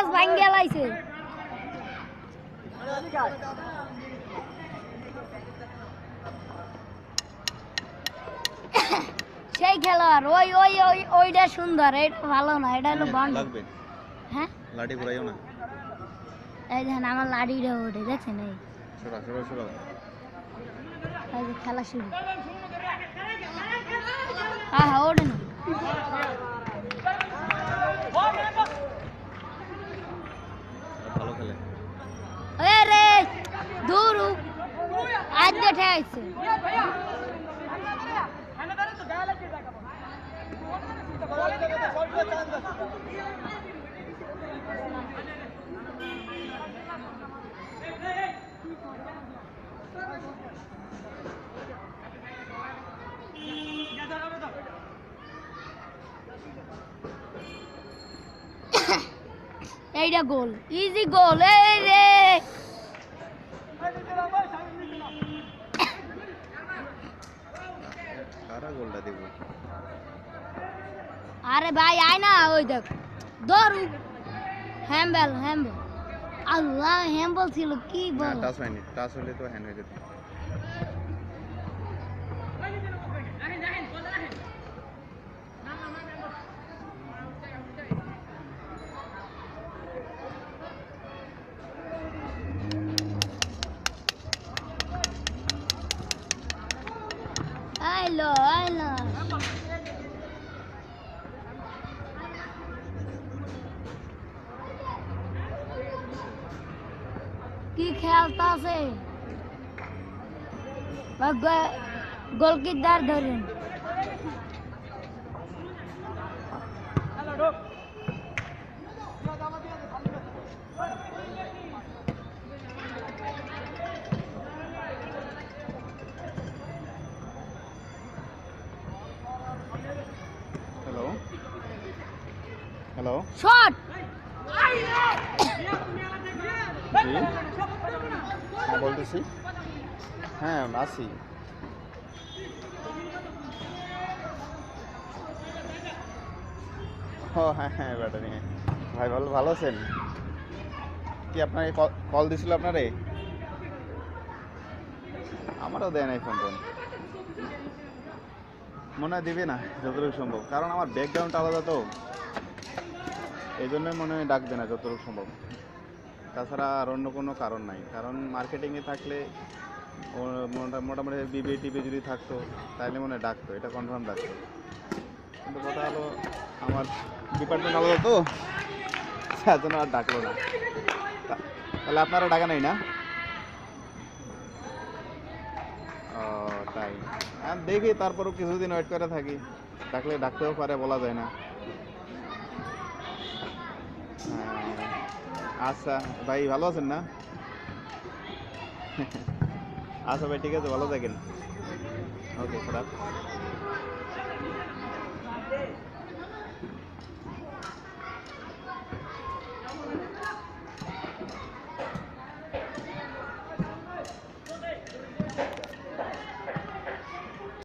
Glass ভাঙ্গিয়া লাইছে সেই খেলোয়াড় ওই ওই ওই ওইটা সুন্দর, এটা ভালো না, এটা হলো বন্ধ লাগবে। হ্যাঁ লাঠি ঘুরাইও না। এই দেখেন আমার লাঠিটা ওঠে, দেখছেন? এই সরা সরা সরা। এই যে খেলা শুরু। হ্যাঁ হ্যাঁ ওঠে না। ভালো খেলে। এ রে দূর আজ দেখে আইছে। এইটা গোল, ইজি গোল। এই রে কারা গোলটা দিব? আরে ভাই আয় না, ওই দেখ দৌড়। হ্যাম্বেল হ্যাম্বেল, আল্লাহ হ্যাম্বেল ছিল কি বল। টাচ হয়নি, টাচ হলে তো হ্যান্ড হয়ে যেত। আইলো আইলো কি খেলতাছে, গোলকিপার ধরেন। Hello hello, shot. হ্যাঁ বলতেছি, হ্যাঁ আছি। ও হ্যাঁ হ্যাঁ ব্যাটারি। ভাই ভালো ভালো আছেন? কি আপনার কল দিছিল আপনারে? আমারও দেয় নাই ফোন টোন, মনে হয় দিবে না যতটুকু সম্ভব, কারণ আমার ব্যাকগ্রাউন্ড আলাদা তো, এই জন্যই মনে হয় ডাকবে না যতটুকু সম্ভব। তাছাড়া আর অন্য কোনো কারণ নাই, কারণ মার্কেটিংয়ে থাকলে মোটামুটি বিবি টিভি যদি থাকতো তাহলে মনে হয় ডাকতো, এটা কনফার্ম ডাকতো। কিন্তু কথা হলো আমার ডিপার্টমেন্ট আলাদা তো, তার জন্য আর ডাকলো না। তাহলে আপনারা ডাকা নাই না? ও তাই, দেখি তারপরও কিছুদিন ওয়েট করে থাকি, ডাকলে ডাকতেও পারে, বলা যায় না। আচ্ছা ভাই, ভালো আছেন না? আচ্ছা ভাই, ঠিক আছে, ভালো থাকেন। ওকে, খারাপ।